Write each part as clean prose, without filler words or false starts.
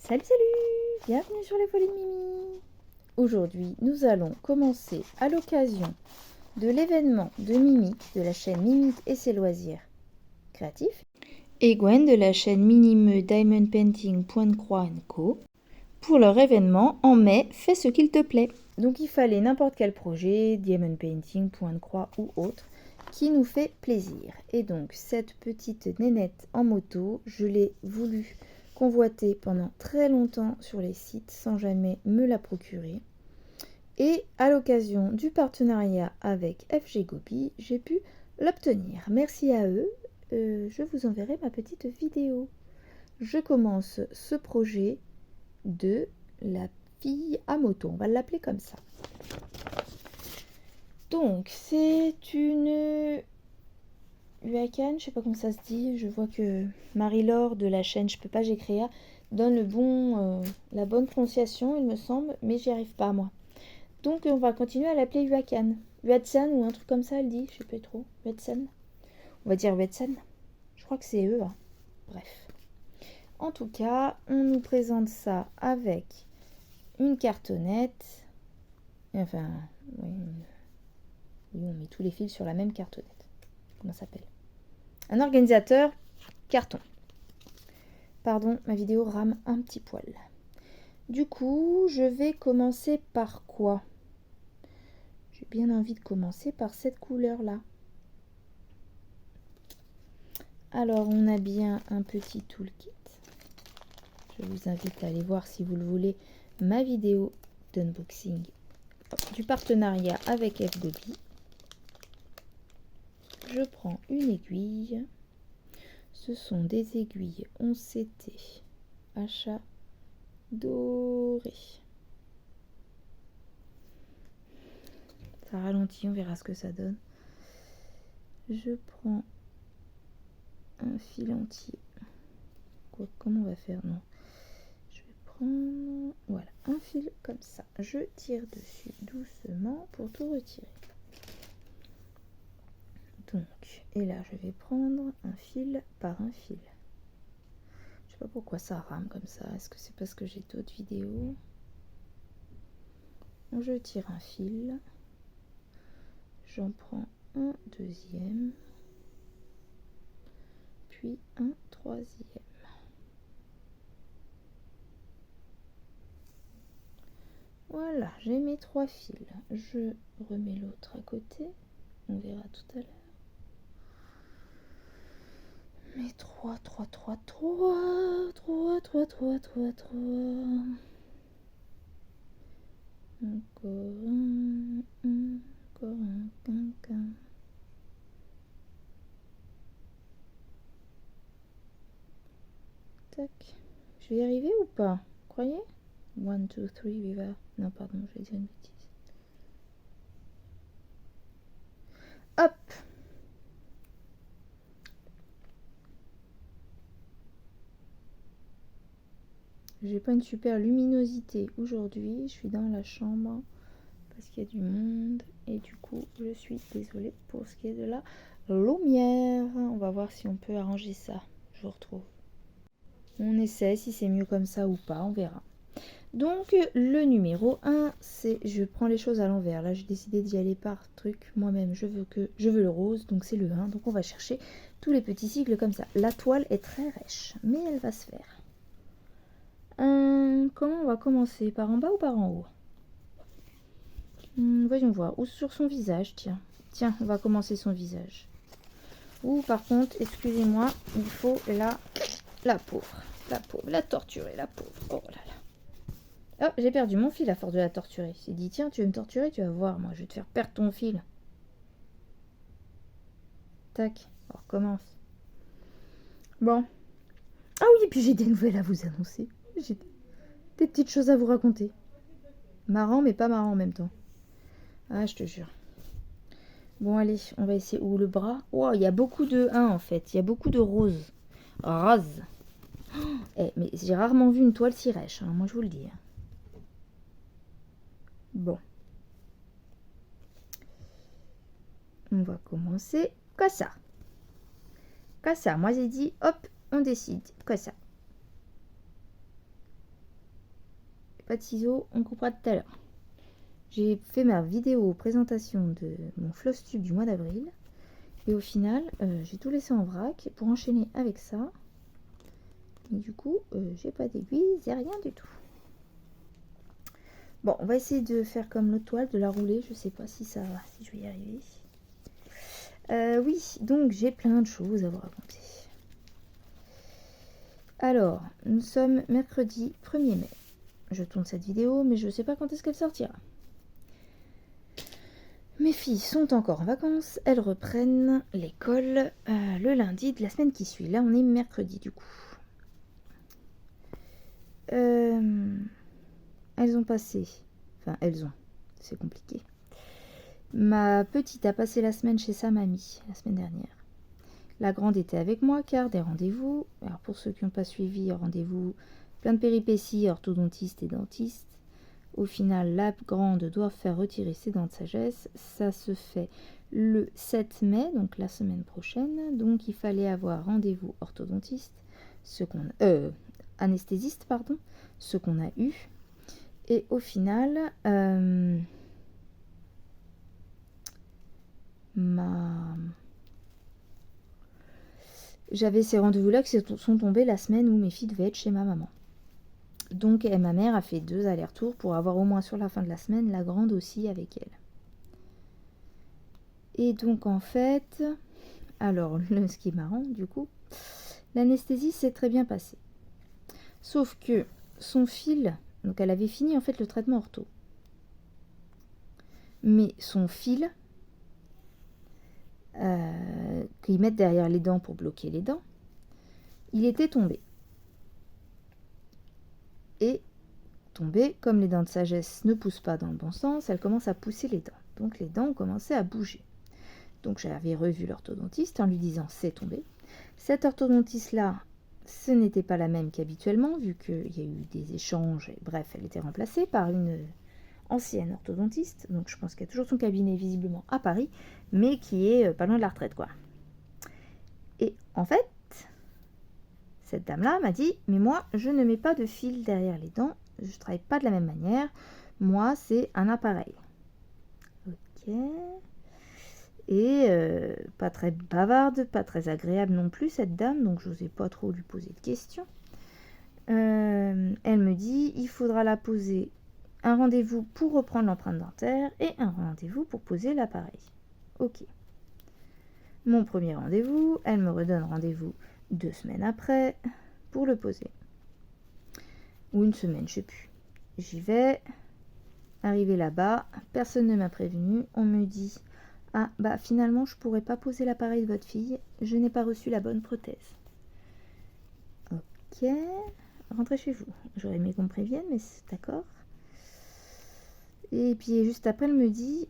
Salut, salut! Bienvenue sur les Folies de Mimi! Aujourd'hui, nous allons commencer à l'occasion de l'événement de Mimic de la chaîne Mimic et ses loisirs créatifs et Gwen de la chaîne Minimeux Diamond Painting Point de Croix Co. pour leur événement en mai Fais ce qu'il te plaît. Donc il fallait n'importe quel projet, Diamond Painting, Point de Croix ou autre, qui nous fait plaisir. Et donc cette petite nénette en moto, je l'ai voulu convoiter pendant très longtemps sur les sites sans jamais me la procurer. Et à l'occasion du partenariat avec FG Gobi, j'ai pu l'obtenir. Merci à eux, je vous enverrai ma petite vidéo. Je commence ce projet de la fille à moto, on va l'appeler comme ça. Donc c'est une Huacan, je sais pas comment ça se dit, je vois que Marie-Laure de la chaîne Je peux pas, j'ai créé donne la bonne prononciation il me semble, mais j'y arrive pas moi. Donc on va continuer à l'appeler Huacan. Huatsan ou un truc comme ça elle dit, je sais pas trop. Huatsan. On va dire Huatsan. Je crois que c'est eux. Hein. Bref. En tout cas, on nous présente ça avec une cartonnette. Enfin, oui, on met tous les fils sur la même cartonnette. Comment ça s'appelle? Un organisateur carton. Pardon, ma vidéo rame un petit poil. Du coup, je vais commencer par quoi? J'ai bien envie de commencer par cette couleur-là. Alors, on a bien un petit toolkit. Je vous invite à aller voir, si vous le voulez, ma vidéo d'unboxing du partenariat avec FGobi. Je prends une aiguille. Ce sont des aiguilles 11CT achat doré. Ça ralentit, on verra ce que ça donne. Je prends un fil entier. Comment on va faire? Non. Je vais prendre, voilà, un fil comme ça. Je tire dessus doucement pour tout retirer. Donc, et là, je vais prendre un fil par un fil. Je sais pas pourquoi ça rame comme ça. Est-ce que c'est parce que j'ai d'autres vidéos? Je tire un fil. J'en prends un deuxième. Puis un troisième. Voilà, j'ai mes 3 fils. Je remets l'autre à côté. On verra tout à l'heure. Mes 3. Encore un quinquin. Tac. Je vais y arriver ou pas? Croyez? 1, 2, 3, viva. Non, pardon, je vais dire une bêtise. Hop! J'ai pas une super luminosité aujourd'hui. Je suis dans la chambre parce qu'il y a du monde. Et du coup, je suis désolée pour ce qui est de la lumière. On va voir si on peut arranger ça. Je vous retrouve. On essaie si c'est mieux comme ça ou pas. On verra. Donc, le numéro 1, c'est... Je prends les choses à l'envers. Là, j'ai décidé d'y aller par truc. Moi-même, je veux le rose. Donc, c'est le 1. Donc, on va chercher tous les petits cycles comme ça. La toile est très rêche. Mais elle va se faire. Comment on va commencer? Par en bas ou par en haut? Voyons voir. Ou sur son visage, tiens. Tiens, on va commencer son visage. Ou par contre, excusez-moi, il faut la pauvre. La torturer, la pauvre. Oh là là. Oh, j'ai perdu mon fil à force de la torturer. J'ai dit, tiens, tu veux me torturer? Tu vas voir, moi, je vais te faire perdre ton fil. Tac, on recommence. Bon. Ah oui, et puis j'ai des nouvelles à vous annoncer. J'ai des petites choses à vous raconter. Marrant, mais pas marrant en même temps. Ah, je te jure. Bon, allez, on va essayer. Ou le bras. Oh, il y a beaucoup de 1 en fait. Il y a beaucoup de roses. Rose. Oh, mais j'ai rarement vu une toile si rêche, hein, moi je vous le dis. Bon. On va commencer comme ça. Comme ça. Moi j'ai dit, hop, on décide. Comme ça. pas de ciseaux, on coupera tout à l'heure. J'ai fait ma vidéo présentation de mon floss tube du mois d'avril. Et au final, j'ai tout laissé en vrac pour enchaîner avec ça. Et du coup, j'ai pas d'aiguille, c'est rien du tout. Bon, on va essayer de faire comme l'autre toile, de la rouler. Je sais pas si ça va, si je vais y arriver. Oui, donc j'ai plein de choses à vous raconter. Alors, nous sommes mercredi 1er mai. Je tourne cette vidéo, mais je ne sais pas quand est-ce qu'elle sortira. Mes filles sont encore en vacances. Elles reprennent l'école le lundi de la semaine qui suit. Là, on est mercredi du coup. Elles ont passé... Enfin, elles ont. C'est compliqué. Ma petite a passé la semaine chez sa mamie, la semaine dernière. La grande était avec moi car des rendez-vous. Alors pour ceux qui n'ont pas suivi, rendez-vous, plein de péripéties, orthodontiste et dentiste. Au final, la grande doit faire retirer ses dents de sagesse. Ça se fait le 7 mai, donc la semaine prochaine. Donc il fallait avoir rendez-vous orthodontiste, anesthésiste, pardon, ce qu'on a eu. Et au final, j'avais ces rendez-vous-là qui sont tombés la semaine où mes filles devaient être chez ma maman. Donc ma mère a fait 2 allers-retours pour avoir au moins sur la fin de la semaine la grande aussi avec elle. Et donc en fait, alors ce qui est marrant du coup, l'anesthésie s'est très bien passée. Sauf que son fil, donc elle avait fini en fait le traitement ortho. Mais son fil, qu'ils mettent derrière les dents pour bloquer les dents, il était tombé. Et tombé, comme les dents de sagesse ne poussent pas dans le bon sens, elles commencent à pousser les dents. Donc les dents ont commencé à bouger. Donc j'avais revu l'orthodontiste en lui disant c'est tombé. Cette orthodontiste-là, ce n'était pas la même qu'habituellement, vu qu'il y a eu des échanges. Et bref, elle était remplacée par une ancienne orthodontiste. Donc je pense qu'elle a toujours son cabinet visiblement à Paris, mais qui est pas loin de la retraite, quoi. Et en fait, cette dame-là m'a dit, mais moi, je ne mets pas de fil derrière les dents, je ne travaille pas de la même manière. Moi, c'est un appareil. Ok. Et pas très bavarde, pas très agréable non plus, cette dame, donc je n'osais pas trop lui poser de questions. Elle me dit, il faudra la poser un rendez-vous pour reprendre l'empreinte dentaire et un rendez-vous pour poser l'appareil. Ok. Mon premier rendez-vous, elle me redonne rendez-vous 2 semaines après pour le poser. Ou 1 semaine, je sais plus. J'y vais. Arrivé là-bas, personne ne m'a prévenu. On me dit, ah bah finalement je pourrais pas poser l'appareil de votre fille. Je n'ai pas reçu la bonne prothèse. Ok. Rentrez chez vous. J'aurais aimé qu'on me prévienne, mais c'est d'accord. Et puis juste après, elle me dit,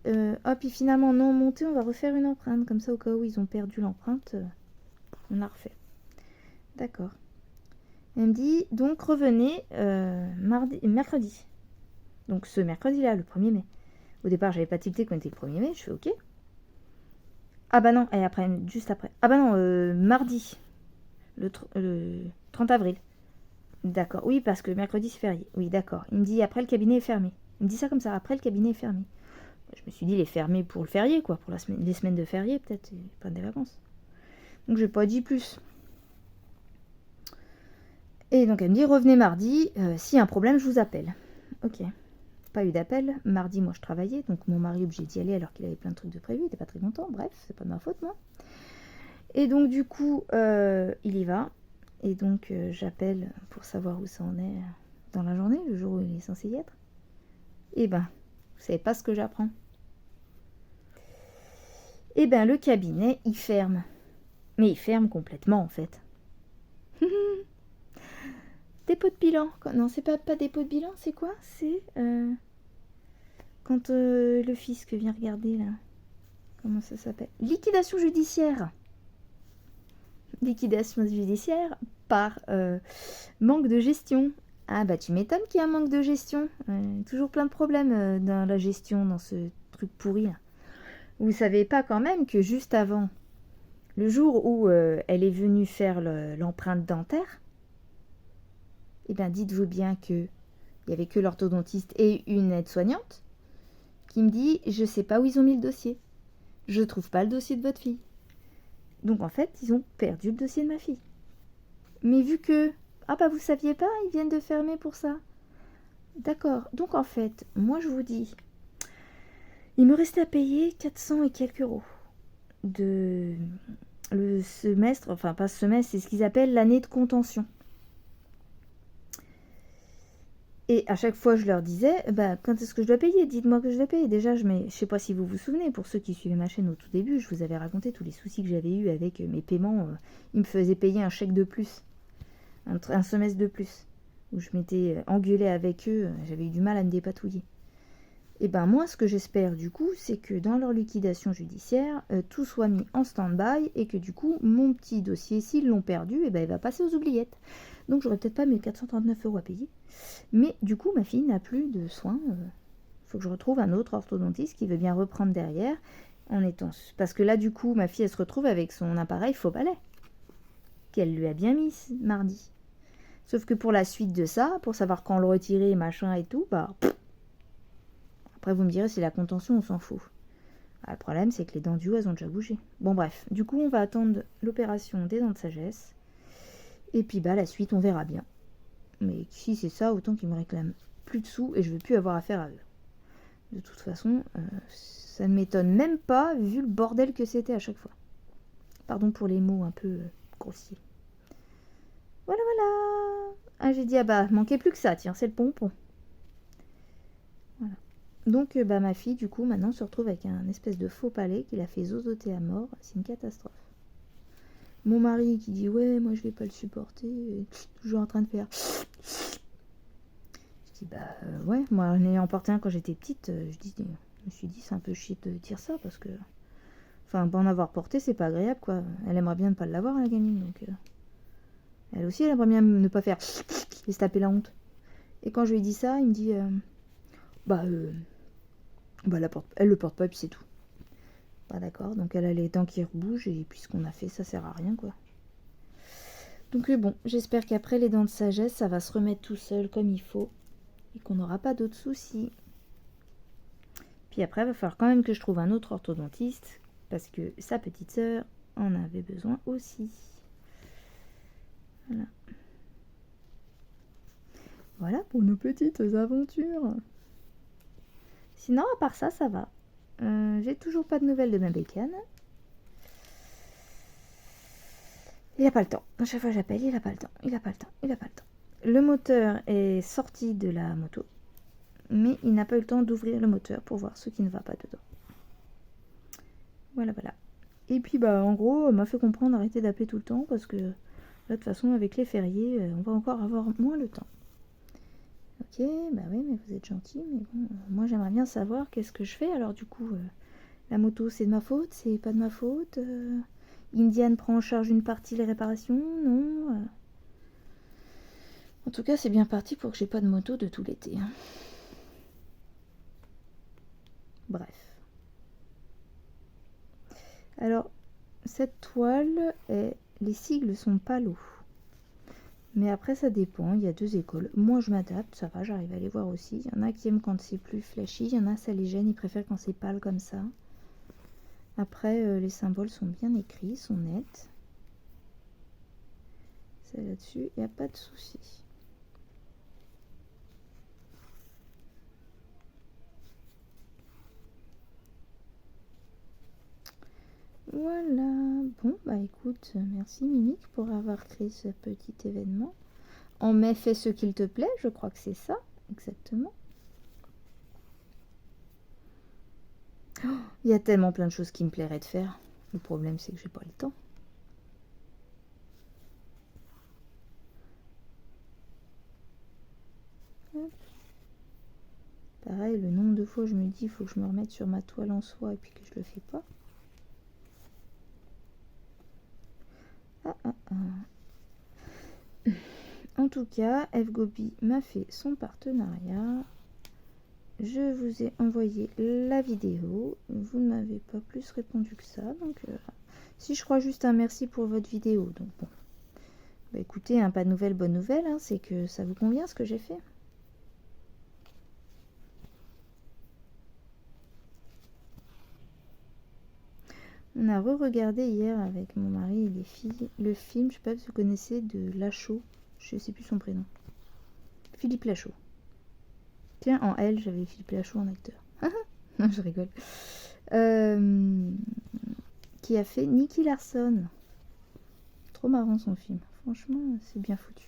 puis finalement non, montez, on va refaire une empreinte. Comme ça, au cas où ils ont perdu l'empreinte, on la refait. D'accord. Elle me dit, donc revenez mercredi. Donc ce mercredi-là, le 1er mai. Au départ, j'avais pas tilté qu'on était le 1er mai, je fais ok. Ah bah non, et après, juste après. Ah bah non, mardi, le 30 avril. D'accord, oui, parce que mercredi c'est férié. Oui, d'accord. Il me dit, après le cabinet est fermé. Il me dit ça comme ça, après le cabinet est fermé. Je me suis dit, il est fermé pour le férié, quoi, pour les semaines de férié, peut-être, pas des vacances. Donc j'ai pas dit plus. Et donc elle me dit, revenez mardi, s'il y a un problème, je vous appelle. Ok. Pas eu d'appel. Mardi, moi je travaillais, donc mon mari est obligé d'y aller alors qu'il avait plein de trucs de prévu, il était pas très content. Bref, c'est pas de ma faute, moi. Et donc du coup, il y va. Et donc j'appelle pour savoir où ça en est dans la journée, le jour où il est censé y être. Et ben, vous savez pas ce que j'apprends. Et ben le cabinet, il ferme. Mais il ferme complètement en fait. Dépôt de bilan. Non, c'est pas dépôt de bilan, c'est quoi? C'est quand le fisc vient regarder là. Comment ça s'appelle? Liquidation judiciaire. Liquidation judiciaire par manque de gestion. Ah bah tu m'étonnes qu'il y a un manque de gestion. Toujours plein de problèmes dans la gestion, dans ce truc pourri là. Vous savez pas quand même que juste avant, le jour où elle est venue faire l'empreinte dentaire, eh bien dites-vous bien que il il n'y avait que l'orthodontiste et une aide-soignante, qui me dit « Je ne sais pas où ils ont mis le dossier. Je ne trouve pas le dossier de votre fille. » Donc en fait, ils ont perdu le dossier de ma fille. Mais vu que « Ah bah vous saviez pas, ils viennent de fermer pour ça. » D'accord. Donc en fait, moi je vous dis, il me restait à payer 400 et quelques euros de le semestre, enfin pas ce semestre, c'est ce qu'ils appellent l'année de contention. Et à chaque fois, je leur disais, bah, quand est-ce que je dois payer? Dites-moi que je dois payer. Déjà, je sais pas si vous vous souvenez, pour ceux qui suivaient ma chaîne au tout début, je vous avais raconté tous les soucis que j'avais eus avec mes paiements. Ils me faisaient payer un chèque de plus, un semestre de plus, où je m'étais engueulée avec eux, j'avais eu du mal à me dépatouiller. Et ben moi, ce que j'espère du coup, c'est que dans leur liquidation judiciaire, tout soit mis en stand-by et que du coup, mon petit dossier, s'ils l'ont perdu, et ben, il va passer aux oubliettes. Donc j'aurai peut-être pas mes 439 euros à payer. Mais du coup, ma fille n'a plus de soins. Faut que je retrouve un autre orthodontiste qui veut bien reprendre derrière. Parce que là, du coup, ma fille, elle se retrouve avec son appareil faux balai qu'elle lui a bien mis mardi. Sauf que pour la suite de ça, pour savoir quand le retirer, machin et tout, bah... Après, vous me direz, c'est la contention, on s'en fout. Ah, le problème, c'est que les dents du haut, elles ont déjà bougé. Bon, bref. Du coup, on va attendre l'opération des dents de sagesse. Et puis, bah, la suite, on verra bien. Mais si c'est ça, autant qu'ils me réclament plus de sous et je veux plus avoir affaire à eux. De toute façon, ça ne m'étonne même pas, vu le bordel que c'était à chaque fois. Pardon pour les mots un peu grossiers. Voilà, voilà. Ah, j'ai dit, ah bah, manquait plus que ça, tiens, c'est le pompon. Voilà. Donc, bah, ma fille, du coup, maintenant, se retrouve avec un espèce de faux palais qui l'a fait zozoter à mort. C'est une catastrophe. Mon mari qui dit, ouais, moi, je vais pas le supporter. Toujours en train de faire... Je dis, bah, ouais, moi, en ayant porté un quand j'étais petite, je me suis dit, c'est un peu chier de dire ça, parce que... Enfin, pas en avoir porté, c'est pas agréable, quoi. Elle aimerait bien ne pas l'avoir, la gamine, donc... Elle aussi, elle aimerait bien ne pas faire... et se taper la honte. Et quand je lui ai dit ça, il me dit... bah, elle le porte pas, et puis c'est tout. Bah d'accord, donc elle a les dents qui rebougent, et puis ce qu'on a fait, ça sert à rien, quoi. Donc bon, j'espère qu'après les dents de sagesse, ça va se remettre tout seul comme il faut, et qu'on n'aura pas d'autres soucis. Puis après, il va falloir quand même que je trouve un autre orthodontiste, parce que sa petite sœur en avait besoin aussi. Voilà. Voilà pour nos petites aventures. Sinon, à part ça, ça va. J'ai toujours pas de nouvelles de ma bécane. Il n'a pas le temps. À chaque fois que j'appelle, il n'a pas le temps. Il n'a pas le temps. Il n'a pas le temps. Le moteur est sorti de la moto, mais il n'a pas eu le temps d'ouvrir le moteur pour voir ce qui ne va pas dedans. Voilà, voilà. Et puis, bah, en gros, on m'a fait comprendre d'arrêter d'appeler tout le temps parce que, là, de toute façon, avec les fériés, on va encore avoir moins le temps. Ok, bah oui, mais vous êtes gentil, mais bon, moi j'aimerais bien savoir qu'est-ce que je fais. Alors du coup, la moto c'est de ma faute, c'est pas de ma faute. Indiane prend en charge une partie des réparations, non. En tout cas, c'est bien parti pour que j'ai pas de moto de tout l'été. Hein. Bref. Alors, cette toile, les sigles sont palo. Mais après, ça dépend. Il y a deux écoles. Moi, je m'adapte. Ça va, j'arrive à les voir aussi. Il y en a qui aiment quand c'est plus flashy. Il y en a, ça les gêne. Ils préfèrent quand c'est pâle comme ça. Après, les symboles sont bien écrits, sont nets. C'est là-dessus, il n'y a pas de souci. Voilà. Bon, bah écoute, merci Mimique pour avoir créé ce petit événement. En mai, fais ce qu'il te plaît, je crois que c'est ça, exactement. Oh, il y a tellement plein de choses qui me plairaient de faire. Le problème, c'est que j'ai pas le temps. Hop. Pareil, le nombre de fois je me dis, il faut que je me remette sur ma toile en soie et puis que je le fais pas. En tout cas, FGobi m'a fait son partenariat. Je vous ai envoyé la vidéo. Vous ne m'avez pas plus répondu que ça. Donc, si je crois juste un merci pour votre vidéo. Donc, bon. Bah, écoutez, hein, pas de nouvelles, bonne nouvelle. Hein, c'est que ça vous convient ce que j'ai fait. On a re-regardé hier avec mon mari et les filles le film, je sais pas si vous connaissez, de Lachaud. Je sais plus son prénom. Philippe Lachaud. Tiens, en L, j'avais Philippe Lachaud en acteur. Non, je rigole. Qui a fait Nicky Larson. Trop marrant son film. Franchement, c'est bien foutu.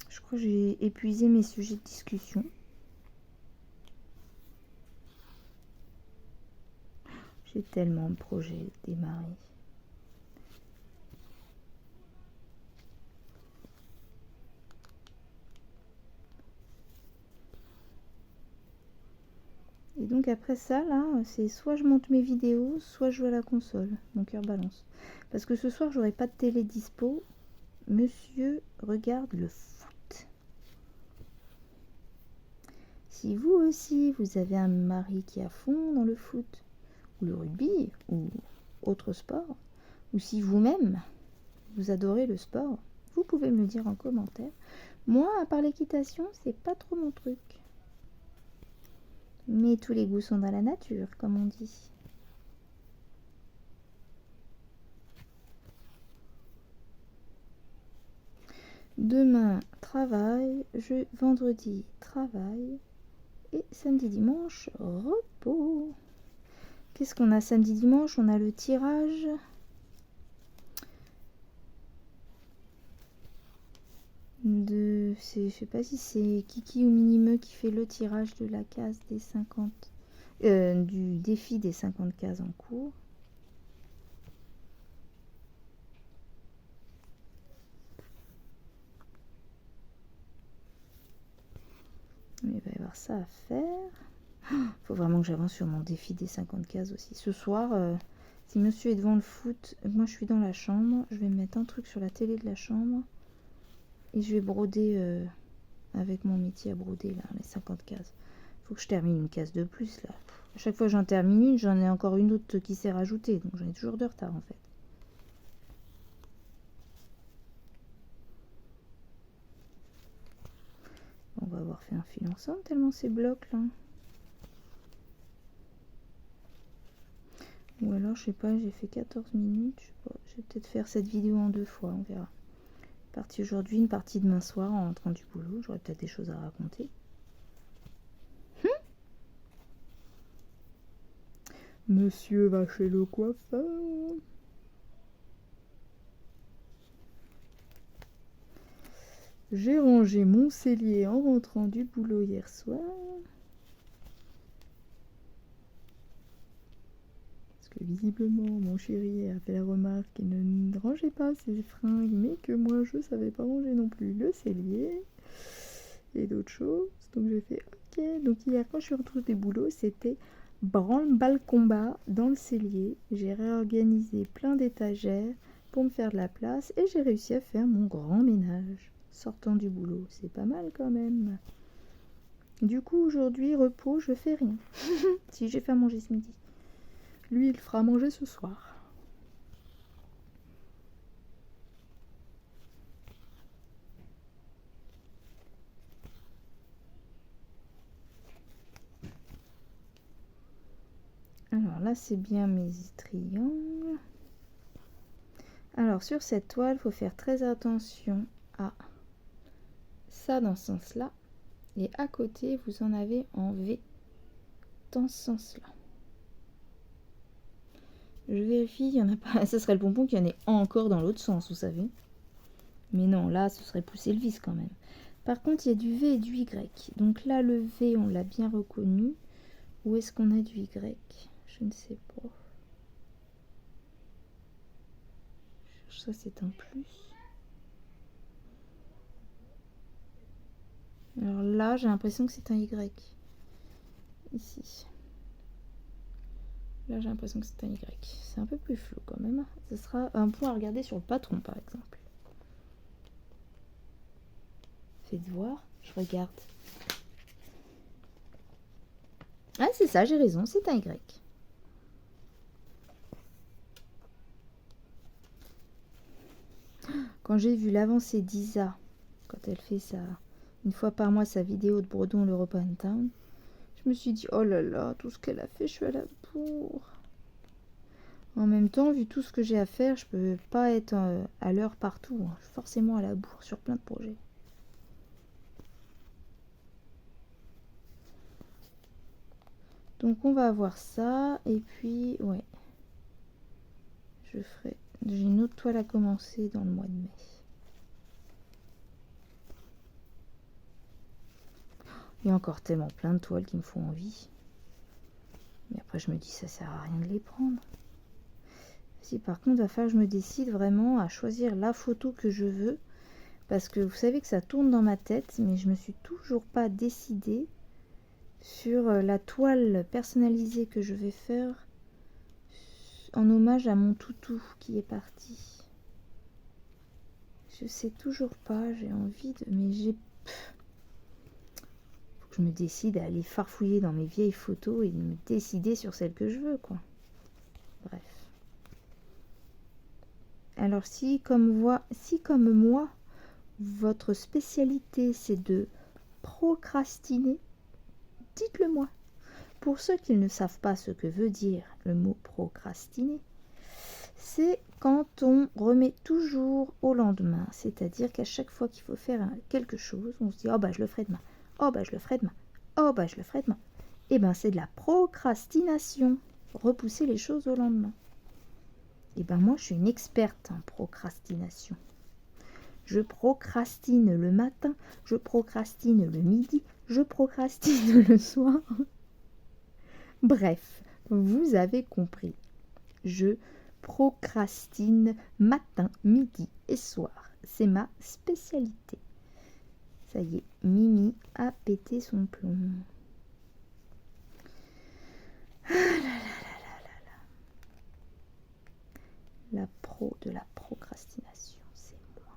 Je crois que j'ai épuisé mes sujets de discussion. J'ai tellement de projets démarrés. Et donc après ça, là, c'est soit je monte mes vidéos, soit je joue à la console. Mon cœur balance. Parce que ce soir, j'aurai pas de télé dispo. Monsieur regarde le foot. Si vous aussi, vous avez un mari qui est à fond dans le foot, ou le rugby, ou autre sport, ou si vous-même, vous adorez le sport, vous pouvez me le dire en commentaire. Moi, à part l'équitation, c'est pas trop mon truc. Mais tous les goûts sont dans la nature, comme on dit. Demain, travail. Vendredi, travail. Et samedi, dimanche, repos. Qu'est-ce qu'on a samedi, dimanche? On a le tirage. Je sais pas si c'est Kiki ou Minimeux qui fait le tirage de la case des 50. Du défi des 50 cases en cours. Il va y avoir ça à faire. Faut vraiment que j'avance sur mon défi des 50 cases aussi. Ce soir, si monsieur est devant le foot, moi je suis dans la chambre. Je vais mettre un truc sur la télé de la chambre. Et je vais broder avec mon métier à broder là, les 50 cases. Faut que je termine une case de plus là. À chaque fois que j'en termine une, j'en ai encore une autre qui s'est rajoutée. Donc j'en ai toujours de retard en fait. On va avoir fait un fil ensemble tellement c'est bloc là. Ou alors je sais pas, j'ai fait 14 minutes. Je sais pas, je vais peut-être faire cette vidéo en 2 fois, on verra. Une partie aujourd'hui, une partie demain soir en rentrant du boulot. J'aurai peut-être des choses à raconter. Monsieur va chez le coiffeur. J'ai rangé mon cellier en rentrant du boulot hier soir. Parce que visiblement, mon chéri a fait la remarque qu'il ne rangeait pas ses fringues, mais que moi, je savais pas ranger non plus le cellier et d'autres choses. Donc j'ai fait ok. Donc hier, quand je suis rentrée du boulot, c'était branle-balle combat dans le cellier. J'ai réorganisé plein d'étagères pour me faire de la place et j'ai réussi à faire mon grand ménage sortant du boulot. C'est pas mal quand même. Du coup, aujourd'hui, repos, je fais rien. Si, j'ai fait à manger ce midi. Lui, il fera manger ce soir. Alors là, c'est bien mes triangles. Alors, sur cette toile, il faut faire très attention à ça dans ce sens-là. Et à côté, vous en avez en V dans ce sens-là. Je vérifie, il n'y en a pas. Ce serait le pompon qu'il y en ait encore dans l'autre sens, vous savez. Mais non, là, ce serait pousser le vis quand même. Par contre, il y a du V et du Y. Donc là, le V, on l'a bien reconnu. Où est-ce qu'on a du Y? Je ne sais pas. Ça, c'est un plus. Alors là, j'ai l'impression que c'est un Y. Ici. Là, j'ai l'impression que c'est un Y. C'est un peu plus flou quand même. Ce sera un point à regarder sur le patron, par exemple. Faites voir. Je regarde. Ah, c'est ça, j'ai raison. C'est un Y. Quand j'ai vu l'avancée d'Isa, quand elle fait une fois par mois sa vidéo de Bredon l'Europe Town, je me suis dit, oh là là, tout ce qu'elle a fait, je suis à la bourre. En même temps, vu tout ce que j'ai à faire, je peux pas être à l'heure partout. Je suis forcément à la bourre sur plein de projets. Donc on va avoir ça, et puis, ouais. J'ai une autre toile à commencer dans le mois de mai. Il y a encore tellement plein de toiles qui me font envie. Mais après je me dis ça sert à rien de les prendre. Si par contre il va falloir que je me décide vraiment à choisir la photo que je veux. Parce que vous savez que ça tourne dans ma tête, mais je me suis toujours pas décidée sur la toile personnalisée que je vais faire en hommage à mon toutou qui est parti. Je sais toujours pas, j'ai envie de... Mais faut que je me décide à aller farfouiller dans mes vieilles photos et de me décider sur celle que je veux, quoi. Bref. Alors si comme moi, votre spécialité c'est de procrastiner, dites-le moi. Pour ceux qui ne savent pas ce que veut dire le mot procrastiner, c'est quand on remet toujours au lendemain. C'est-à-dire qu'à chaque fois qu'il faut faire quelque chose, on se dit « Oh bah je le ferai demain, oh bah je le ferai demain, oh bah je le ferai demain ». Et ben c'est de la procrastination, repousser les choses au lendemain. Et ben moi je suis une experte en procrastination. Je procrastine le matin, je procrastine le midi, je procrastine le soir. Bref, vous avez compris. Je procrastine matin, midi et soir. C'est ma spécialité. Ça y est, Mimi a pété son plomb. Ah là là là là là. La pro de la procrastination, c'est moi.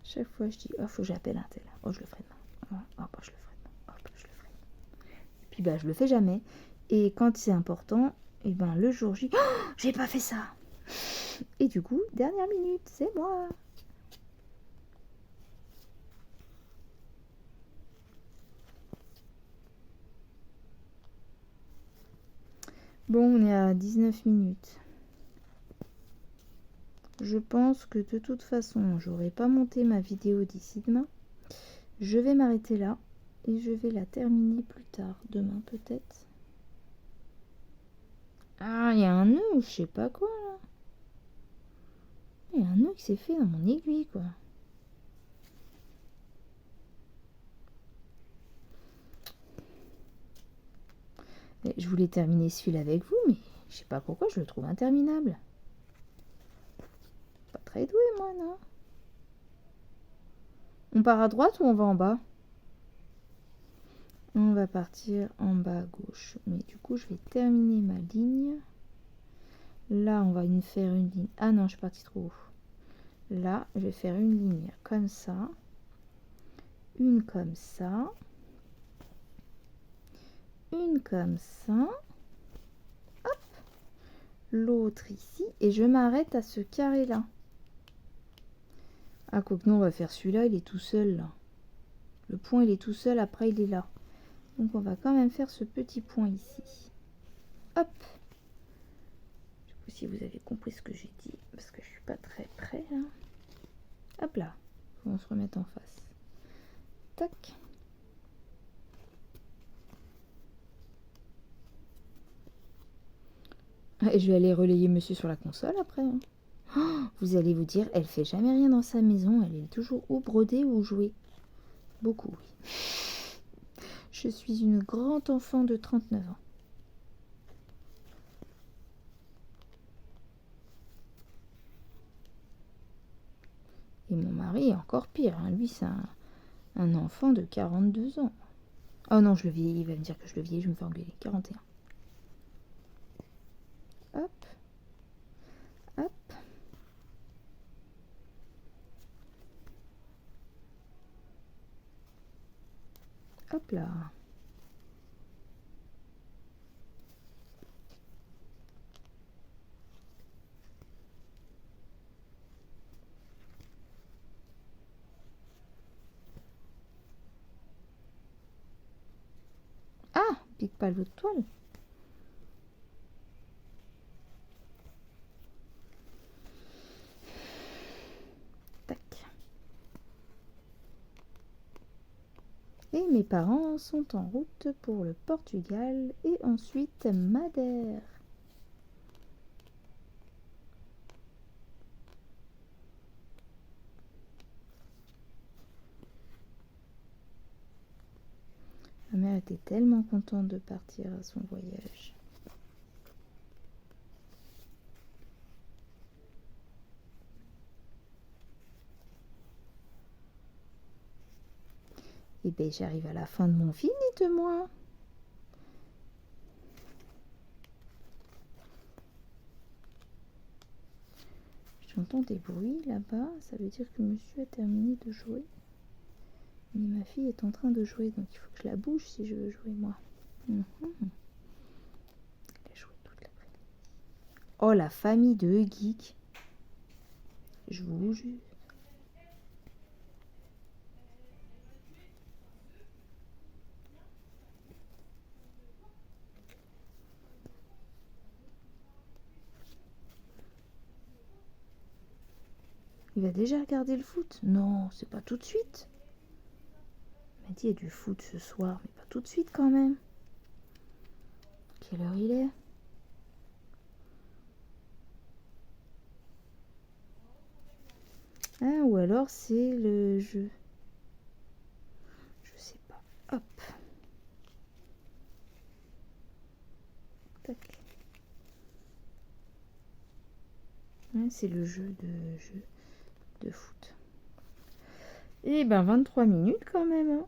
Chaque fois, je dis, oh, faut que j'appelle un tel. Oh, je le ferai demain. Oh, bah, je le ferai demain. Oh, bah, je le ferai demain. Et puis, bah, je le fais jamais. Et quand c'est important, et ben, le jour J, oh, j'ai pas fait ça. Et du coup, dernière minute, c'est moi. Bon, on est à 19 minutes. Je pense que de toute façon, j'aurai pas monté ma vidéo d'ici demain. Je vais m'arrêter là et je vais la terminer plus tard, demain peut-être. Ah, il y a un nœud ou je sais pas quoi là. Il y a un nœud qui s'est fait dans mon aiguille quoi. Et je voulais terminer ce fil avec vous, mais je sais pas pourquoi je le trouve interminable. Pas très doué moi, non? On part à droite ou on va en bas? On va partir en bas à gauche. Mais du coup, je vais terminer ma ligne. Là, on va faire une ligne. Ah non, je suis partie trop haut. Là, je vais faire une ligne comme ça. Une comme ça. Une comme ça. Hop. L'autre ici. Et je m'arrête à ce carré-là. Ah, quoique non, on va faire celui-là, il est tout seul là. Le point, il est tout seul, après il est là. Donc on va quand même faire ce petit point ici. Hop. Du coup, si vous avez compris ce que j'ai dit, parce que je suis pas très près là. Hop là. On va se remettre en face. Tac. Et je vais aller relayer monsieur sur la console après. Hein. Oh, vous allez vous dire, elle fait jamais rien dans sa maison, elle est toujours ou brodée ou jouée. Beaucoup, oui. Je suis une grande enfant de 39 ans. Et mon mari est encore pire. Hein. Lui, c'est un enfant de 42 ans. Oh non, je le vieillis. Il va me dire que je le vieillis. Je me fais engueuler. 41. Hop. Hop. Hop là. pique pas l'autre toile. Tac. Et mes parents sont en route pour le Portugal et ensuite Madère. Ma mère était tellement contente de partir à son voyage. Et bien j'arrive à la fin de mon film, dites-moi. J'entends des bruits là-bas, ça veut dire que monsieur a terminé de jouer. Mais ma fille est en train de jouer, donc il faut que je la bouge si je veux jouer moi. Elle a joué toute l'après-midi. Oh, la famille de Geek. Je vous jure. Il va déjà regarder le foot? Non, c'est pas tout de suite. Il m'a dit il y a du foot ce soir, mais pas tout de suite quand même. Quelle heure il est? Ah, ou alors c'est le jeu. Je sais pas. Hop. Tac. Ouais, c'est le jeu de foot. Et ben 23 minutes quand même. Hein.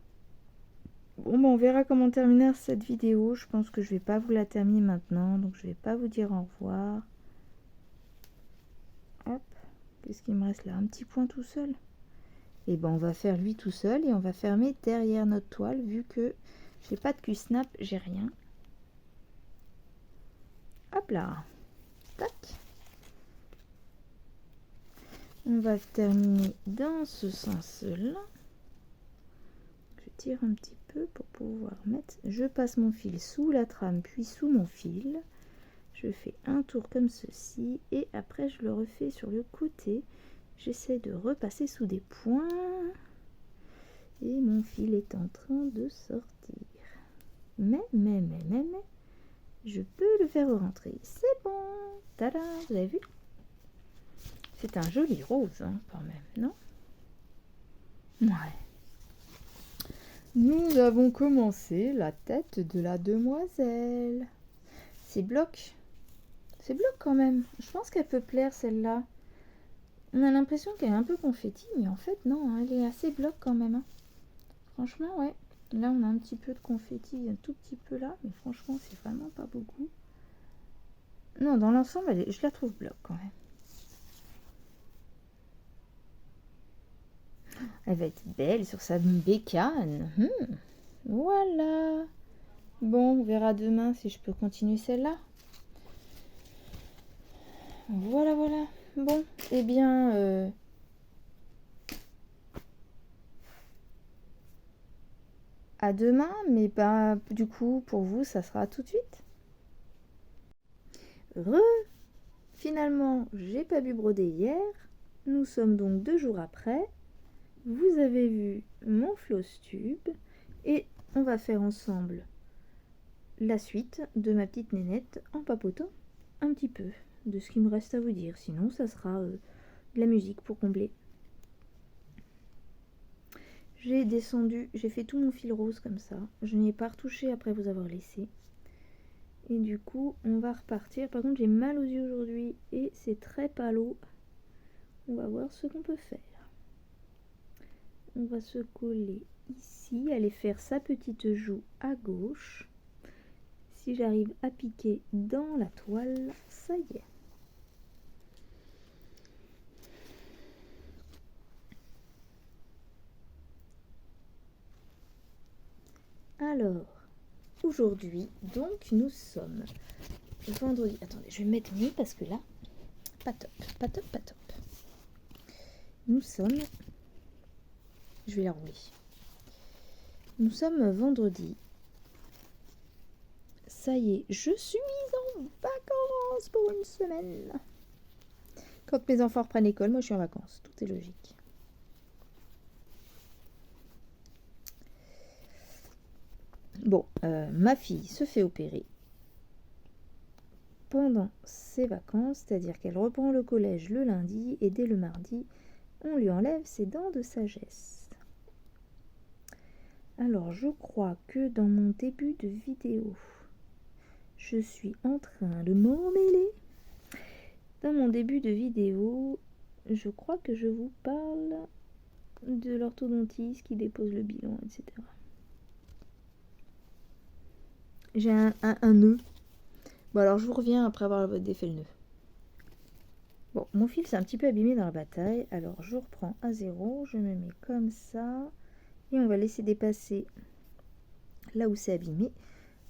Bon, ben on verra comment terminer cette vidéo. Je pense que je vais pas vous la terminer maintenant, donc je vais pas vous dire au revoir. Hop. Qu'est-ce qu'il me reste là? Un petit point tout seul. Et ben on va faire lui tout seul et on va fermer derrière notre toile vu que j'ai pas de Q-snap, j'ai rien. Hop là. Tac. On va terminer dans ce sens-là. Je tire un petit peu pour pouvoir mettre. Je passe mon fil sous la trame puis sous mon fil. Je fais un tour comme ceci et après je le refais sur le côté. J'essaie de repasser sous des points et mon fil est en train de sortir. Mais, je peux le faire rentrer. C'est bon. Tada, vous avez vu? C'est un joli rose hein, quand même, non? Ouais. Nous avons commencé la tête de la demoiselle. C'est bloc. C'est bloc quand même. Je pense qu'elle peut plaire celle-là. On a l'impression qu'elle est un peu confetti, mais en fait non, elle est assez bloc quand même. Hein. Franchement, ouais. Là, on a un petit peu de confetti, un tout petit peu là, mais franchement, c'est vraiment pas beaucoup. Non, dans l'ensemble, je la trouve bloc quand même. Elle va être belle sur sa bécane. Voilà. Bon, on verra demain si je peux continuer celle-là. Voilà, voilà. Bon, eh bien... à demain, mais pas du coup, pour vous, ça sera tout de suite. Finalement, j'ai pas pu broder hier. Nous sommes donc 2 jours après. Vous avez vu mon floss tube. Et on va faire ensemble la suite de ma petite nénette en papotant un petit peu de ce qu'il me reste à vous dire. Sinon, ça sera de la musique pour combler. J'ai descendu, j'ai fait tout mon fil rose comme ça. Je n'y ai pas retouché après vous avoir laissé. Et du coup, on va repartir. Par contre, j'ai mal aux yeux aujourd'hui et c'est très palo. On va voir ce qu'on peut faire. On va se coller ici, aller faire sa petite joue à gauche. Si j'arrive à piquer dans la toile, ça y est. Alors, aujourd'hui, donc, nous sommes vendredi. Attendez, je vais mettre mieux parce que là, pas top, pas top, pas top. Nous sommes... Je vais la rouler. Nous sommes vendredi ça y est, je suis en vacances pour une semaine. Quand mes enfants reprennent l'école, moi je suis en vacances. Tout est logique. Bon, ma fille se fait opérer pendant ses vacances, c'est-à-dire qu'elle reprend le collège le lundi et dès le mardi, on lui enlève ses dents de sagesse. Alors, je crois que dans mon début de vidéo, je suis en train de m'emmêler. Dans mon début de vidéo, je crois que je vous parle de l'orthodontiste qui dépose le bilan, etc. J'ai un nœud. Bon, alors je vous reviens après avoir défait le nœud. Bon, mon fil s'est un petit peu abîmé dans la bataille, alors je reprends à zéro, je me mets comme ça, et on va laisser dépasser là où c'est abîmé.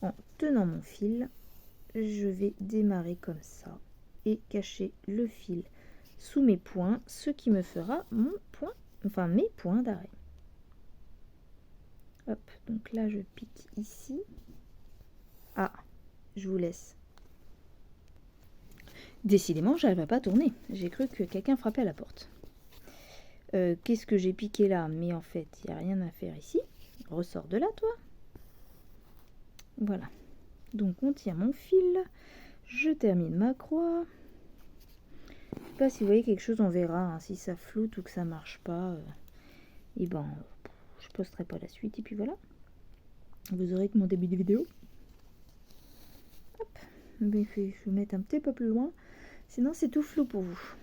En tenant mon fil, je vais démarrer comme ça et cacher le fil sous mes points, ce qui me fera mon point, enfin mes points d'arrêt. Hop, donc là je pique ici. Ah, je vous laisse. Décidément, j'arrive pas à tourner. J'ai cru que quelqu'un frappait à la porte. Qu'est-ce que j'ai piqué là? Mais en fait, il n'y a rien à faire ici. Ressors de là, toi. Voilà. Donc, on tire mon fil. Je termine ma croix. Je sais pas si vous voyez quelque chose, on verra. Hein, si ça floute ou que ça marche pas, et ben, je posterai pas la suite. Et puis voilà. Vous aurez que mon début de vidéo. Hop. Mais je vais mettre un petit peu plus loin. Sinon, c'est tout flou pour vous.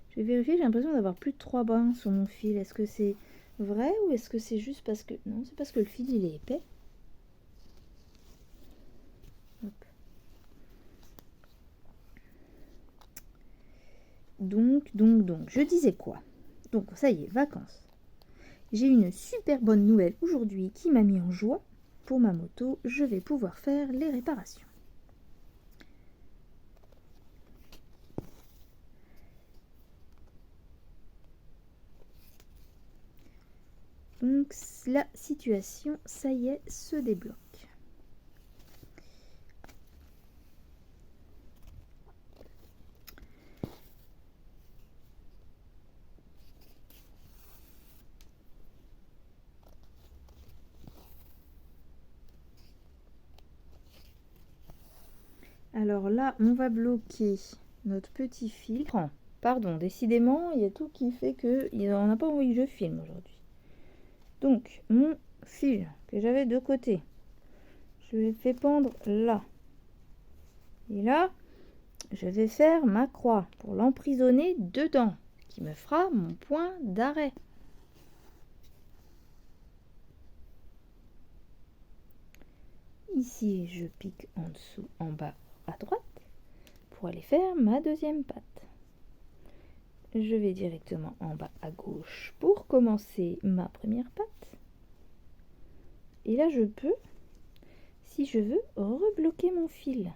Je vais vérifier, j'ai l'impression d'avoir plus de 3 brins sur mon fil. Est-ce que c'est vrai ou est-ce que c'est juste parce que... Non, c'est parce que le fil, il est épais. Hop. Donc, je disais quoi? Donc, ça y est, vacances. J'ai une super bonne nouvelle aujourd'hui qui m'a mis en joie. Pour ma moto, je vais pouvoir faire les réparations. Donc, la situation, ça y est, se débloque. Alors là, on va bloquer notre petit fil. Pardon, décidément, il y a tout qui fait que on n'a pas envie que je filme aujourd'hui. Donc, mon fil que j'avais de côté, je le fais pendre là. Et là, je vais faire ma croix pour l'emprisonner dedans, qui me fera mon point d'arrêt. Ici, je pique en dessous, en bas, à droite, pour aller faire ma deuxième patte. Je vais directement en bas à gauche pour commencer ma première patte. Et là, je peux, si je veux, rebloquer mon fil.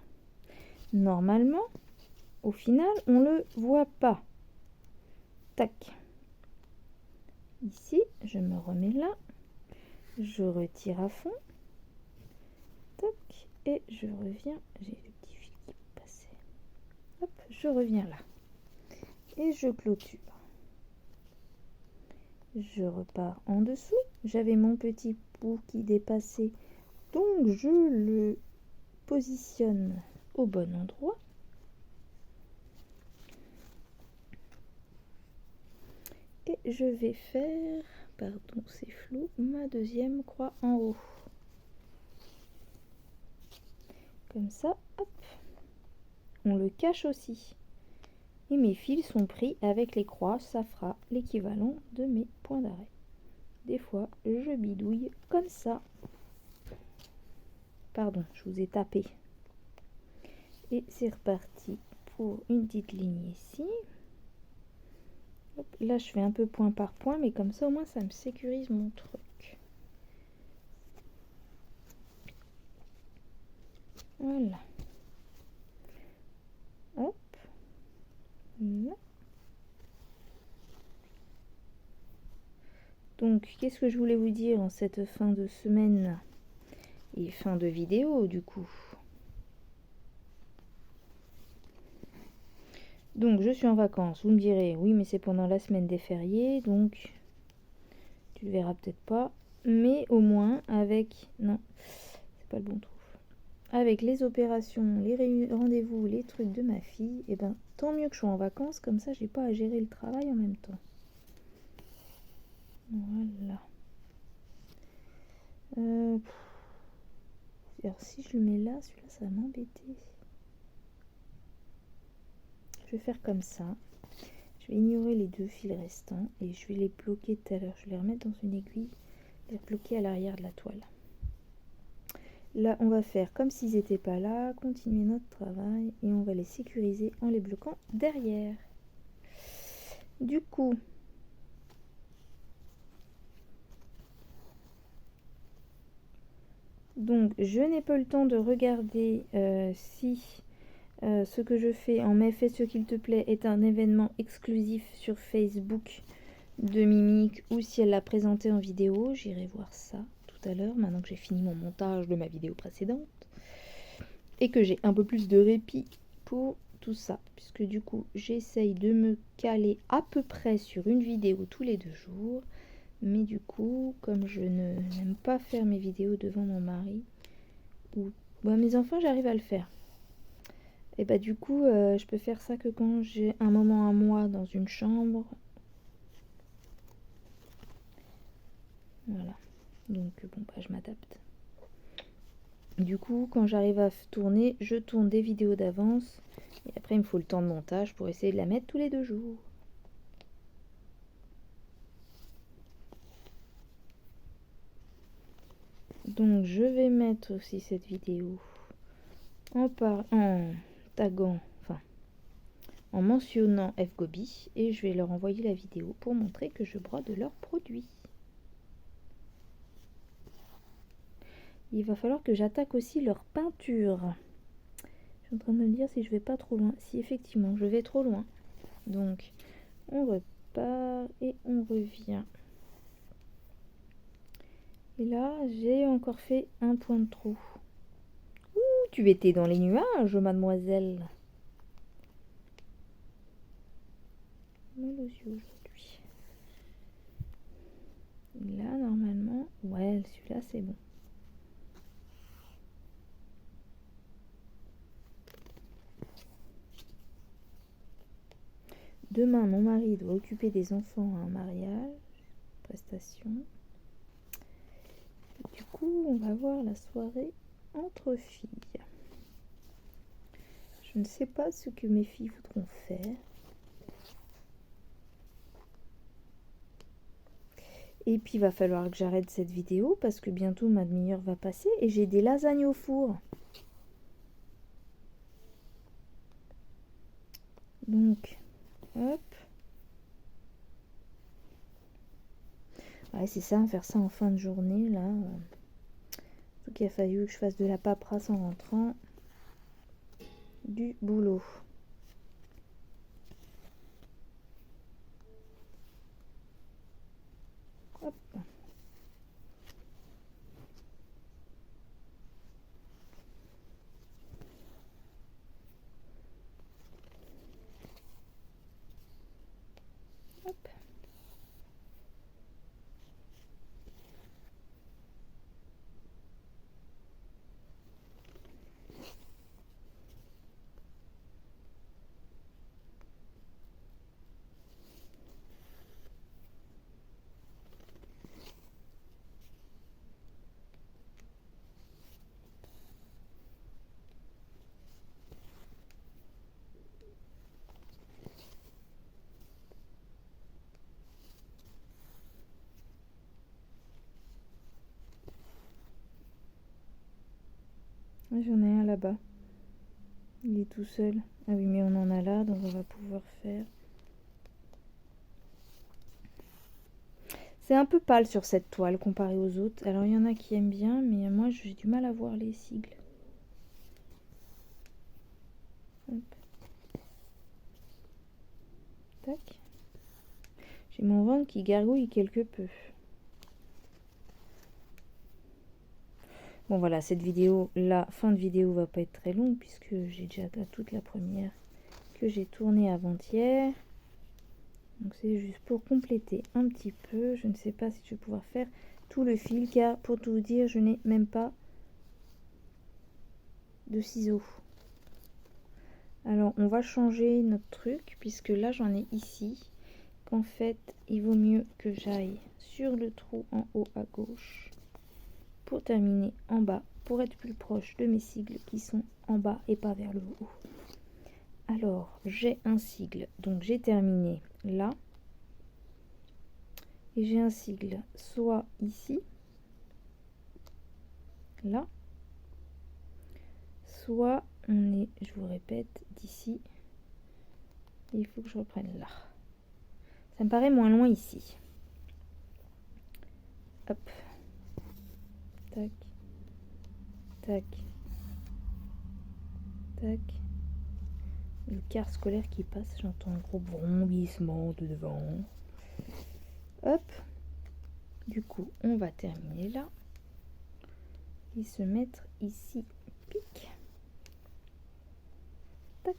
Normalement, au final, on ne le voit pas. Tac. Ici, je me remets là. Je retire à fond. Tac. Et je reviens. J'ai le petit fil qui passait. Hop, je reviens là. Et je clôture. Je repars en dessous. J'avais mon petit bout qui dépassait. Donc, je le positionne au bon endroit. Et je vais faire, pardon c'est flou, ma deuxième croix en haut. Comme ça, hop. On le cache aussi. Et mes fils sont pris avec les croix, ça fera l'équivalent de mes points d'arrêt. Des fois, je bidouille comme ça. Pardon, je vous ai tapé. Et c'est reparti pour une petite ligne ici. Hop, là, je fais un peu point par point, mais comme ça, au moins, ça me sécurise mon truc. Voilà. Hop. Là. Donc, qu'est-ce que je voulais vous dire en cette fin de semaine et fin de vidéo du coup? Donc, je suis en vacances. Vous me direz, oui, mais c'est pendant la semaine des fériés, donc tu le verras peut-être pas. Mais au moins, avec... Non, c'est pas le bon trou. Avec les opérations, les rendez-vous, les trucs de ma fille, et ben tant mieux que je sois en vacances, comme ça j'ai pas à gérer le travail en même temps. Voilà. Alors si je le mets là, celui-là ça va m'embêter. Je vais faire comme ça. Je vais ignorer les 2 fils restants et je vais les bloquer tout à l'heure. Je vais les remettre dans une aiguille, les bloquer à l'arrière de la toile. Là, on va faire comme s'ils n'étaient pas là, continuer notre travail et on va les sécuriser en les bloquant derrière. Du coup, donc je n'ai pas eu le temps de regarder si ce que je fais en mai, fais ce qu'il te plaît est un événement exclusif sur Facebook de Mimic ou si elle l'a présenté en vidéo. J'irai voir ça tout à l'heure, maintenant que j'ai fini mon montage de ma vidéo précédente et que j'ai un peu plus de répit pour tout ça, puisque du coup j'essaye de me caler à peu près sur une vidéo tous les 2 jours, mais du coup comme je n'aime pas faire mes vidéos devant mon mari ou mes enfants, j'arrive à le faire, et bah du coup je peux faire ça que quand j'ai un moment à moi dans une chambre. Voilà, donc bon bah je m'adapte. Du coup quand j'arrive à tourner, je tourne des vidéos d'avance et après il me faut le temps de montage pour essayer de la mettre tous les 2 jours. Donc je vais mettre aussi cette vidéo en taguant, enfin en mentionnant FGobi, et je vais leur envoyer la vidéo pour montrer que je brode leurs produits. Il va falloir que j'attaque aussi leur peinture. Je suis en train de me dire si je vais pas trop loin. Si effectivement je vais trop loin. Donc on repart et on revient. Et là j'ai encore fait un point de trou. Ouh, tu étais dans les nuages, mademoiselle. Mal aux yeux aujourd'hui. Là normalement, ouais, celui-là c'est bon. Demain, mon mari doit occuper des enfants à un mariage, prestation. Et du coup, on va voir la soirée entre filles. Je ne sais pas ce que mes filles voudront faire. Et puis, il va falloir que j'arrête cette vidéo parce que bientôt ma demi-heure va passer et j'ai des lasagnes au four. Donc, hop. Ouais, c'est ça, faire ça en fin de journée, là. Surtout qu'il a fallu que je fasse de la paperasse en rentrant du boulot. Hop. Hop. J'en ai un là-bas. Il est tout seul. Ah oui, mais on en a là, donc on va pouvoir faire. C'est un peu pâle sur cette toile comparé aux autres. Alors il y en a qui aiment bien, mais moi j'ai du mal à voir les sigles. Hop. Tac. J'ai mon ventre qui gargouille quelque peu. Bon voilà, cette vidéo, la fin de vidéo va pas être très longue puisque j'ai déjà toute la première que j'ai tournée avant-hier. Donc c'est juste pour compléter un petit peu. Je ne sais pas si je vais pouvoir faire tout le fil car pour tout vous dire, je n'ai même pas de ciseaux. Alors on va changer notre truc puisque là j'en ai ici. Qu'en fait il vaut mieux que j'aille sur le trou en haut à gauche pour terminer en bas pour être plus proche de mes sigles qui sont en bas et pas vers le haut. Alors j'ai un sigle, donc j'ai terminé là et j'ai un sigle soit ici, là, soit on est, je vous répète, d'ici, il faut que je reprenne là. Ça me paraît moins loin ici. Hop, tac, tac, tac. Le car scolaire qui passe, j'entends un gros brondissement de devant. Hop, du coup on va terminer là et se mettre ici, pic, tac.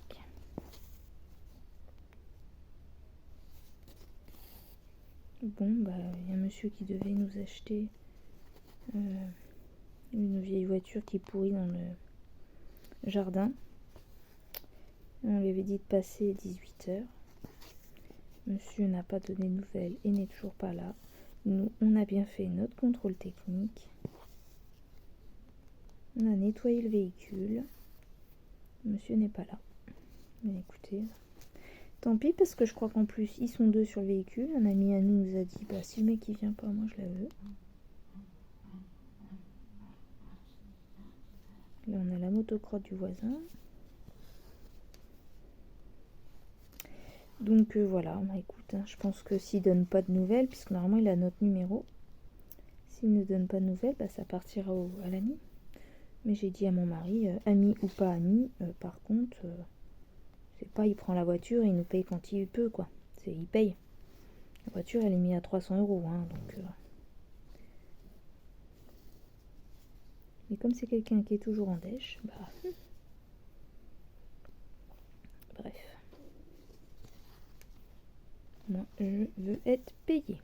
Bon bah il y a un monsieur qui devait nous acheter une vieille voiture qui est pourrie dans le jardin. On lui avait dit de passer 18h. Monsieur n'a pas donné de nouvelles et n'est toujours pas là. Nous, on a bien fait notre contrôle technique. On a nettoyé le véhicule. Monsieur n'est pas là. Mais écoutez, tant pis parce que je crois qu'en plus ils sont deux sur le véhicule. Un ami à nous a dit bah si le mec il vient pas, moi je la veux. Là on a la motocrotte du voisin. Donc voilà, bah, écoute, hein, je pense que s'il donne pas de nouvelles, puisque normalement il a notre numéro, s'il ne donne pas de nouvelles, bah, ça partira à l'ami. Mais j'ai dit à mon mari, ami ou pas ami, par contre, c'est pas il prend la voiture et il nous paye quand il peut, quoi. C'est il paye. La voiture elle est mise à 300 €, hein, donc. Mais comme c'est quelqu'un qui est toujours en dèche, bah. Bref. Moi, je veux être payée.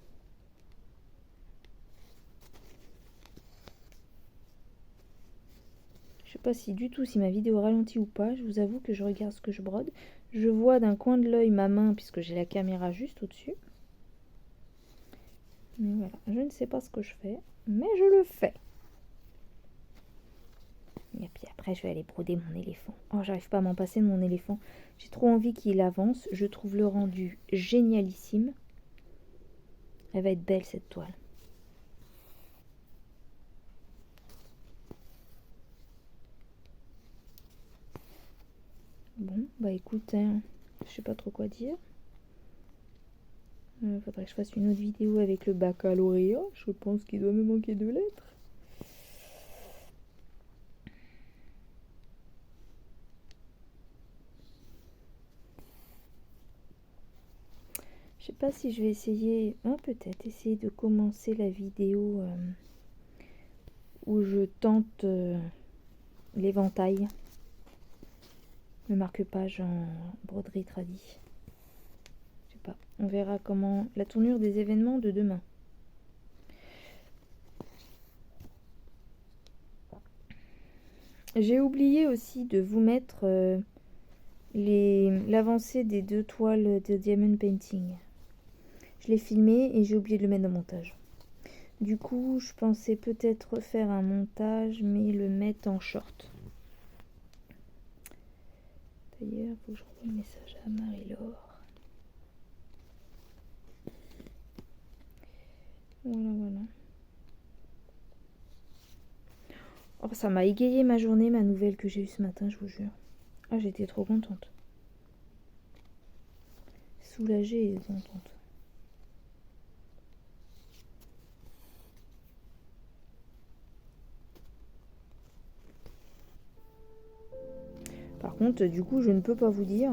Je sais pas si du tout si ma vidéo ralentit ou pas. Je vous avoue que je regarde ce que je brode. Je vois d'un coin de l'œil ma main puisque j'ai la caméra juste au-dessus. Mais voilà, je ne sais pas ce que je fais, mais je le fais. Et puis après, je vais aller broder mon éléphant. Oh, j'arrive pas à m'en passer de mon éléphant. J'ai trop envie qu'il avance. Je trouve le rendu génialissime. Elle va être belle cette toile. Bon, bah écoute, hein, je sais pas trop quoi dire. Faudrait que je fasse une autre vidéo avec le baccalauréat. Je pense qu'il doit me manquer 2 lettres. Je sais pas si je vais essayer, peut-être essayer de commencer la vidéo où je tente l'éventail, le marque-page en broderie tradie. Je sais pas, on verra comment la tournure des événements de demain. J'ai oublié aussi de vous mettre l'avancée des 2 toiles de Diamond Painting. Je l'ai filmé et j'ai oublié de le mettre dans le montage. Du coup, je pensais peut-être faire un montage, mais le mettre en short. D'ailleurs, il faut que je renvoie le message à Marie-Laure. Voilà, voilà. Oh, ça m'a égayé ma journée, ma nouvelle que j'ai eue ce matin, je vous jure. Ah, j'étais trop contente. Soulagée et contente. Par contre, du coup, je ne peux pas vous dire.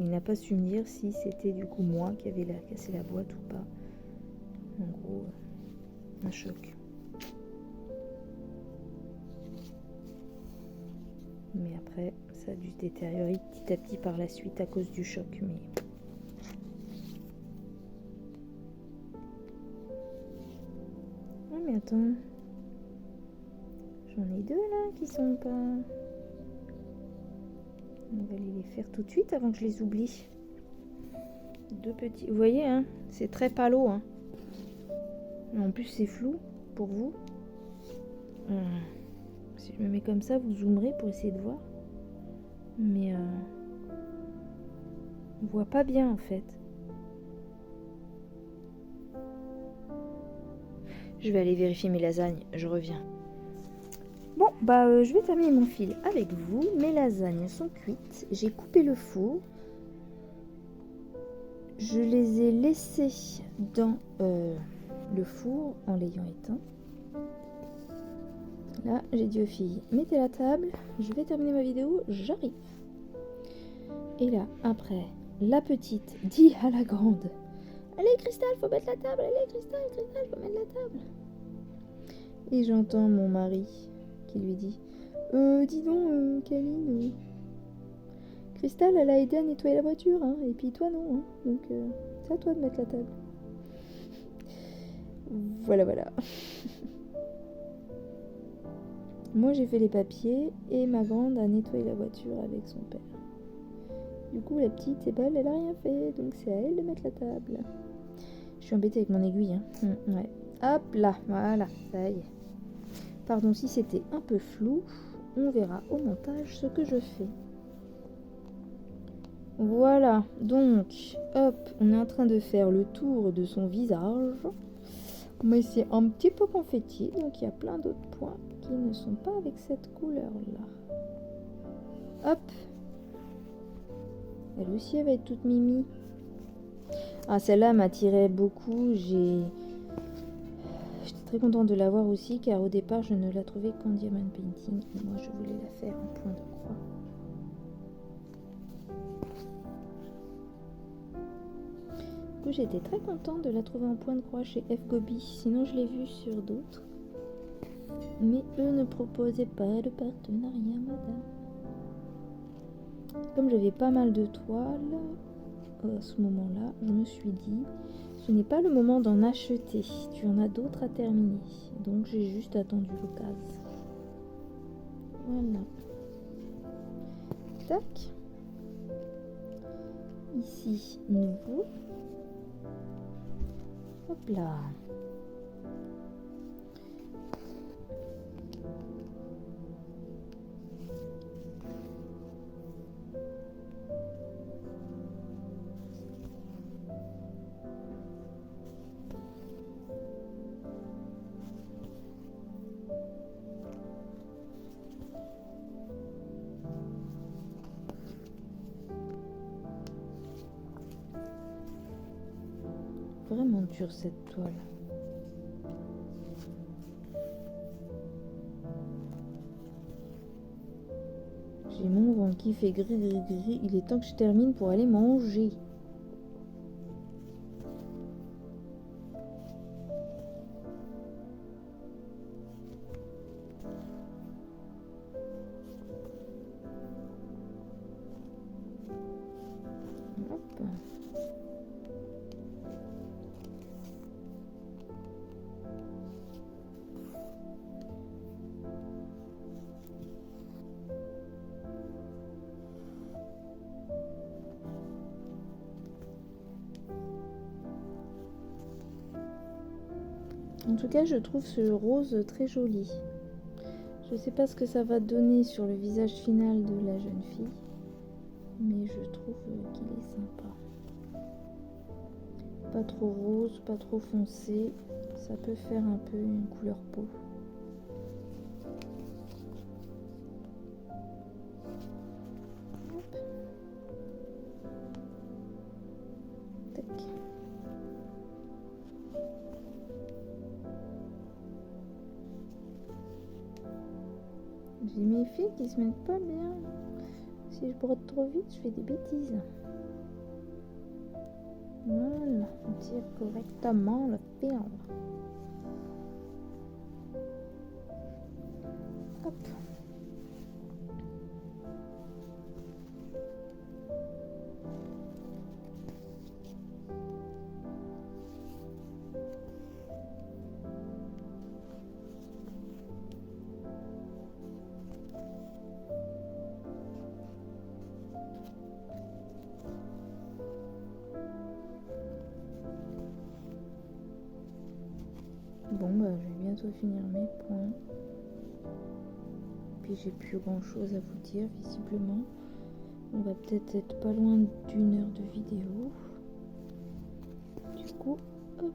Il n'a pas su me dire si c'était du coup moi qui avait cassé la boîte ou pas. En gros, un choc. Mais après, ça a dû se détériorer petit à petit par la suite à cause du choc. Mais oh, mais attends, j'en ai deux là qui sont pas. On va aller les faire tout de suite avant que je les oublie. Deux petits. Vous voyez, hein, c'est très palo. Hein. En plus, c'est flou pour vous. Si je me mets comme ça, vous zoomerez pour essayer de voir. Mais on voit pas bien en fait. Je vais aller vérifier mes lasagnes. Je reviens. Bon, je vais terminer mon fil avec vous. Mes lasagnes sont cuites. J'ai coupé le four. Je les ai laissées dans le four en l'ayant éteint. Là, j'ai dit aux filles, mettez la table. Je vais terminer ma vidéo. J'arrive. Et là, après, la petite dit à la grande, allez Cristal, faut mettre la table. Allez Cristal, faut mettre la table. Et j'entends mon mari qui lui dit, dis donc, Camille, Cristal, elle a aidé à nettoyer la voiture, hein, et puis toi non, hein, donc c'est à toi de mettre la table. Voilà. Moi j'ai fait les papiers et ma grande a nettoyé la voiture avec son père. Du coup la petite, c'est pas elle, elle a rien fait, donc c'est à elle de mettre la table. Je suis embêtée avec mon aiguille, hein. Ouais. Hop là, voilà, ça y est. Pardon si c'était un peu flou, on verra au montage ce que je fais. Voilà, donc, hop, on est en train de faire le tour de son visage. Mais c'est un petit peu confetti, donc il y a plein d'autres points qui ne sont pas avec cette couleur-là. Hop. Elle aussi, elle va être toute mimi. Ah, celle-là m'attirait beaucoup. J'étais très contente de la voir aussi, car au départ, je ne la trouvais qu'en diamond painting. Et moi, je voulais la faire en point de croix. J'étais très contente de la trouver en point de croix chez F Gobi, sinon je l'ai vue sur d'autres. Mais eux ne proposaient pas de partenariat, madame. Comme j'avais pas mal de toiles à ce moment-là, je me suis dit, ce n'est pas le moment d'en acheter, tu en as d'autres à terminer. Donc j'ai juste attendu l'occasion. Voilà. Tac. Ici, nouveau. Hop là. Vraiment dure cette toile. J'ai mon ventre qui fait gris. Il est temps que je termine pour aller manger. Hop. En tout cas, je trouve ce rose très joli. Je sais pas ce que ça va donner sur le visage final de la jeune fille, mais je trouve qu'il est sympa. Pas trop rose, pas trop foncé. Ça peut faire un peu une couleur peau. Hop. Tac. J'ai mes filles qui se mettent pas bien. Si je brode trop vite, je fais des bêtises. Voilà, on tire correctement le fil. Hop. Bon, bah, je vais bientôt finir mes points. Puis j'ai plus grand chose à vous dire, visiblement. On va peut-être être pas loin d'1 heure de vidéo. Du coup, hop.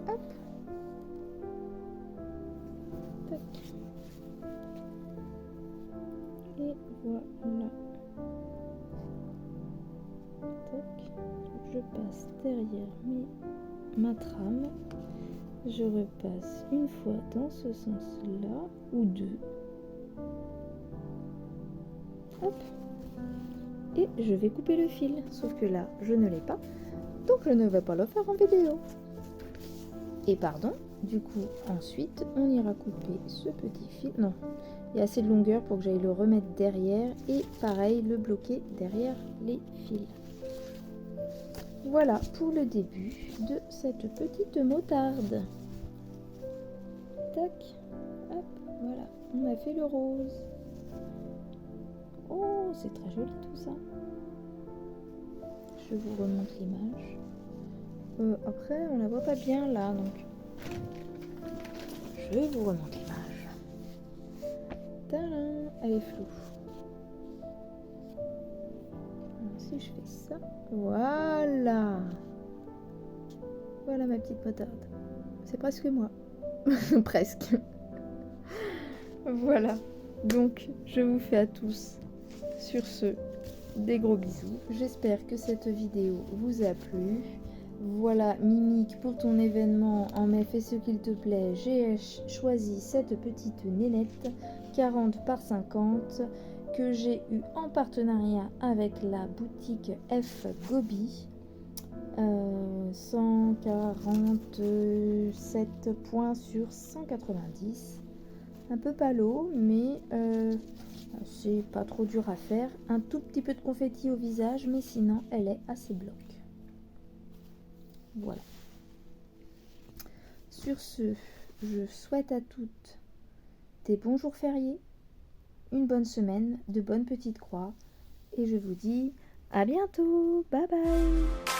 Hop. Tac. Et voilà. Tac. Je passe derrière ma trame. Je repasse une fois dans ce sens-là, ou deux. Hop. Et je vais couper le fil, sauf que là, je ne l'ai pas, donc je ne vais pas le faire en vidéo. Et pardon, du coup, ensuite, on ira couper ce petit fil. Non, il y a assez de longueur pour que j'aille le remettre derrière et pareil, le bloquer derrière les fils. Voilà pour le début de cette petite motarde. Tac, hop, voilà, on a fait le rose. Oh, c'est très joli tout ça. Je vous remonte l'image. Après, on la voit pas bien là, donc je vous remonte l'image. Tadam, elle est floue. Alors, si je fais ça, voilà. Voilà ma petite motarde. C'est presque moi. Presque. Voilà. Donc, je vous fais à tous, sur ce, des gros bisous. J'espère que cette vidéo vous a plu. Voilà, Mimique, pour ton événement en mai, fais ce qu'il te plaît. J'ai choisi cette petite nénette 40 par 50 que j'ai eu en partenariat avec la boutique F Gobi. 147 points sur 190. Un peu palo, mais c'est pas trop dur à faire. Un tout petit peu de confetti au visage, mais sinon elle est assez bloc. Voilà. Sur ce, je souhaite à toutes des bons jours fériés, une bonne semaine, de bonnes petites croix, et je vous dis à bientôt. Bye bye.